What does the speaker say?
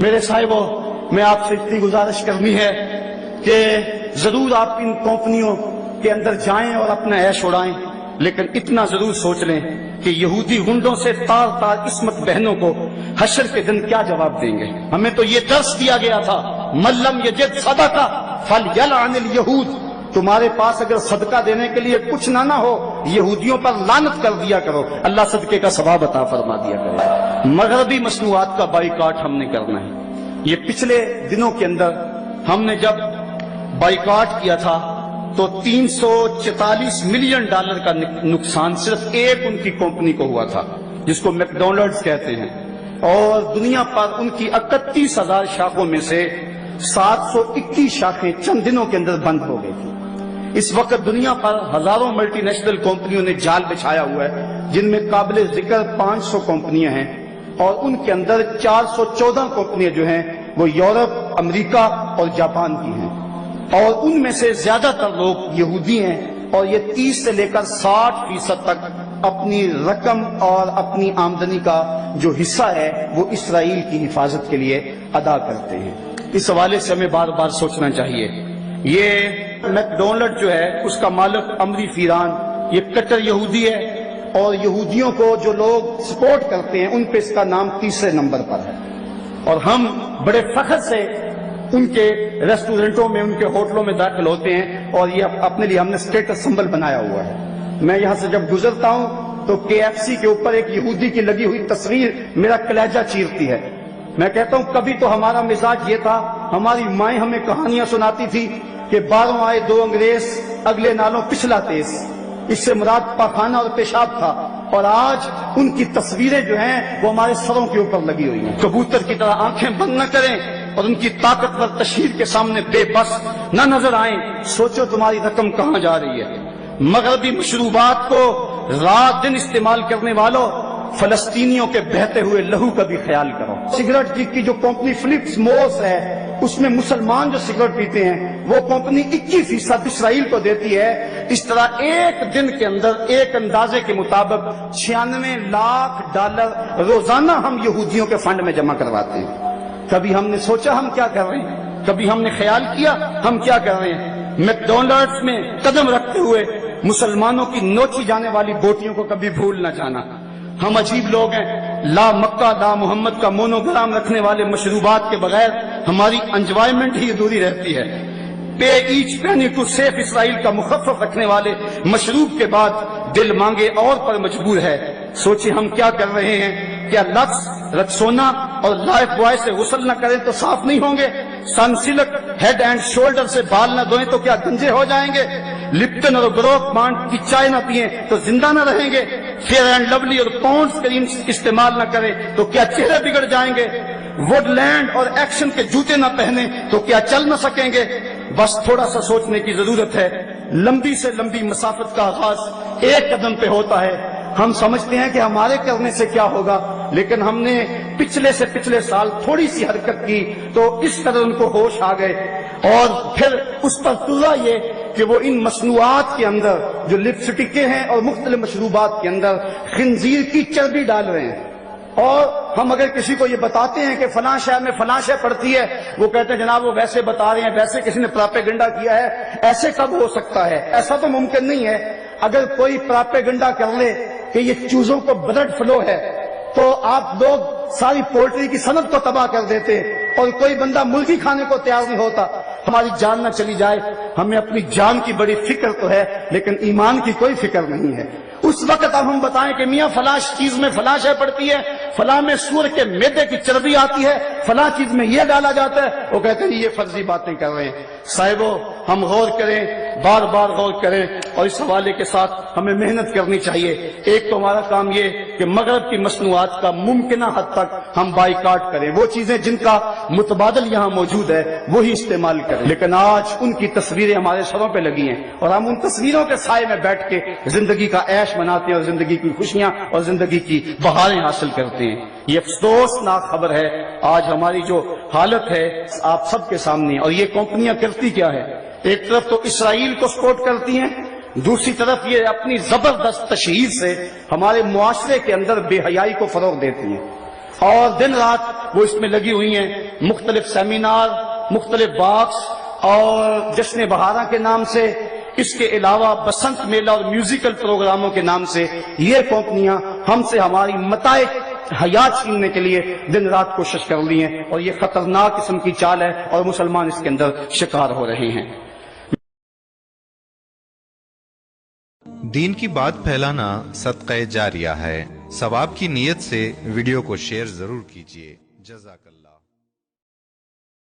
میرے صاحبوں، میں آپ سے اتنی گزارش کرنی ہے کہ ضرور آپ ان کمپنیوں کے اندر جائیں اور اپنا عیش اڑائیں، لیکن اتنا ضرور سوچ لیں کہ یہودی گنڈوں سے تار تار عصمت بہنوں کو حشر کے دن کیا جواب دیں گے۔ ہمیں تو یہ درس دیا گیا تھا، من لم یجد صدقہ فلیلعن الیہود، تمہارے پاس اگر صدقہ دینے کے لیے کچھ نہ ہو، یہودیوں پر لعنت کر دیا کرو، اللہ صدقے کا ثواب عطا فرما دیا کرو۔ مغربی مصنوعات کا بائیکاٹ ہم نے کرنا ہے۔ یہ پچھلے دنوں کے اندر ہم نے جب بائیکاٹ کیا تھا تو $344 ملین کا نقصان صرف ایک ان کی کمپنی کو ہوا تھا، جس کو میک ڈونلڈز کہتے ہیں، اور دنیا پر ان کی 31,000 شاخوں میں سے 721 شاخیں چند دنوں کے اندر بند ہو گئی تھی۔ اس وقت دنیا پر ہزاروں ملٹی نیشنل کمپنیوں نے جال بچھایا ہوا ہے، جن میں قابل ذکر 500 کمپنیاں ہیں، اور ان کے اندر 414 کمپنیاں جو ہیں وہ یورپ، امریکہ اور جاپان کی ہیں، اور ان میں سے زیادہ تر لوگ یہودی ہیں، اور یہ 30 سے لے کر 60% تک اپنی رقم اور اپنی آمدنی کا جو حصہ ہے وہ اسرائیل کی حفاظت کے لیے ادا کرتے ہیں۔ اس حوالے سے ہمیں بار بار سوچنا چاہیے۔ یہ میک ڈونلڈ جو ہے اس کا مالک امری فیران، یہ کٹر یہودی ہے، اور یہودیوں کو جو لوگ سپورٹ کرتے ہیں ان پہ اس کا نام 3 نمبر پر ہے، اور ہم بڑے فخر سے ان کے ریسٹورنٹوں میں، ان کے ہوٹلوں میں داخل ہوتے ہیں، اور یہ اپنے لیے ہم نے اسٹیٹس سمبل بنایا ہوا ہے۔ میں یہاں سے جب گزرتا ہوں تو KFC کے اوپر ایک یہودی کی لگی ہوئی تصویر میرا کلیجہ چیرتی ہے۔ میں کہتا ہوں کبھی تو ہمارا مزاج یہ تھا، ہماری مائیں ہمیں کہانیاں سناتی تھی کہ باہروں آئے 2 انگریز، اگلے نالوں پچھلا تیز، اس سے مراد پاخانہ اور پیشاب تھا، اور آج ان کی تصویریں جو ہیں وہ ہمارے سروں کے اوپر لگی ہوئی ہیں۔ کبوتر کی طرح آنکھیں بند نہ کریں اور ان کی طاقتور تشہیر کے سامنے بے بس نہ نظر آئیں۔ سوچو تمہاری رقم کہاں جا رہی ہے۔ مغربی مشروبات کو رات دن استعمال کرنے والوں، فلسطینیوں کے بہتے ہوئے لہو کا بھی خیال کرو۔ سگریٹ کی جو کمپنی فلپس مورس ہے، اس میں مسلمان جو سگریٹ پیتے ہیں وہ کمپنی 21% اسرائیل کو دیتی ہے۔ اس طرح ایک دن کے اندر ایک اندازے کے مطابق $96 لاکھ روزانہ ہم یہودیوں کے فنڈ میں جمع کرواتے ہیں۔ کبھی ہم نے سوچا ہم کیا کر رہے ہیں؟ کبھی ہم نے خیال کیا ہم کیا کر رہے ہیں؟ میک ڈونلڈز میں قدم رکھتے ہوئے مسلمانوں کی نوچی جانے والی بوٹیوں کو کبھی بھول نہ جانا۔ ہم عجیب لوگ ہیں، لا مکہ لا محمد کا مونوگرام رکھنے والے مشروبات کے بغیر ہماری انجوائمنٹ ہی ادھوری رہتی ہے۔ پے ایچ پینی ٹو سیف اسرائیل کا مخفف رکھنے والے مشروب کے بعد دل مانگے اور پر مجبور ہے۔ سوچیں ہم کیا کر رہے ہیں؟ کیا لکس، رکسونا اور لائف بوائے سے غسل نہ کریں تو صاف نہیں ہوں گے؟ سنسلک ہیڈ اینڈ شولڈر سے بال نہ دھوئیں تو کیا گنجے ہو جائیں گے؟ لپٹن اور گروتھ مانڈ کی چائے نہ پئیں تو زندہ نہ رہیں گے؟ فیئر اینڈ لولی اور پونڈز کریم استعمال نہ کریں تو کیا چہرے بگڑ جائیں گے؟ وڈ لینڈ اور ایکشن کے جوتے نہ پہنیں تو کیا چل نہ سکیں گے؟ بس تھوڑا سا سوچنے کی ضرورت ہے۔ لمبی سے لمبی مسافت کا آغاز ایک قدم پہ ہوتا ہے۔ ہم سمجھتے ہیں کہ ہمارے کرنے سے کیا ہوگا، لیکن ہم نے پچھلے سال تھوڑی سی حرکت کی تو اس قدر ان کو ہوش آ گئے، اور پھر اس پر تُزا یہ کہ وہ ان مصنوعات کے اندر جو لپسٹکیں ہیں اور مختلف مشروبات کے اندر خنزیر کی چربی ڈال رہے ہیں۔ اور ہم اگر کسی کو یہ بتاتے ہیں کہ فلاں شہر میں فلاں شے پڑتی ہے، وہ کہتے ہیں جناب وہ ویسے بتا رہے ہیں، ویسے کسی نے پراپیگنڈا کیا ہے، ایسے کب ہو سکتا ہے؟ ایسا تو ممکن نہیں ہے۔ اگر کوئی پراپیگنڈا کر لے کہ یہ چوزوں کو بلڈ فلو ہے تو آپ لوگ ساری پولٹری کی صنعت کو تباہ کر دیتے، اور کوئی بندہ مرغی کھانے کو تیار نہیں ہوتا۔ ہماری جان نہ چلی جائے، ہمیں اپنی جان کی بڑی فکر تو ہے لیکن ایمان کی کوئی فکر نہیں ہے۔ اس وقت اب ہم بتائیں کہ میاں فلاں چیز میں فلاں شے پڑتی ہے، فلاں میں سور کے میدے کی چربی آتی ہے، فلاں چیز میں یہ ڈالا جاتا ہے، وہ کہتے ہیں یہ فرضی باتیں کر رہے ہیں۔ صاحبو ہم غور کریں، بار بار غور کریں، اور اس حوالے کے ساتھ ہمیں محنت کرنی چاہیے۔ ایک تو ہمارا کام یہ کہ مغرب کی مصنوعات کا ممکنہ حد تک ہم بائیکاٹ کریں، وہ چیزیں جن کا متبادل یہاں موجود ہے وہی استعمال کریں، لیکن آج ان کی تصویریں ہمارے سروں پہ لگی ہیں اور ہم ان تصویروں کے سائے میں بیٹھ کے زندگی کا عیش مناتے ہیں اور زندگی کی خوشیاں اور زندگی کی بہاریں حاصل کرتے ہیں۔ یہ افسوسناک خبر ہے آج ہماری جو حالت ہے آپ سب کے سامنے، اور یہ کمپنیاں کرتی کیا ہے؟ ایک طرف تو اسرائیل کو سپورٹ کرتی ہیں، دوسری طرف یہ اپنی زبردست تشہیر سے ہمارے معاشرے کے اندر بے حیائی کو فروغ دیتی ہیں، اور دن رات وہ اس میں لگی ہوئی ہیں مختلف سیمینار، مختلف باکس اور جشن بہارا کے نام سے، اس کے علاوہ بسنت میلہ اور میوزیکل پروگراموں کے نام سے یہ کمپنیاں ہم سے ہماری متاع حیات چھیننے کے لیے دن رات کوشش کر رہی ہیں، اور یہ خطرناک قسم کی چال ہے اور مسلمان اس کے اندر شکار ہو رہے ہیں۔ دین کی بات پھیلانا صدقہ جاریہ ہے۔ ثواب کی نیت سے ویڈیو کو شیئر ضرور کیجیے۔ جزاک اللہ۔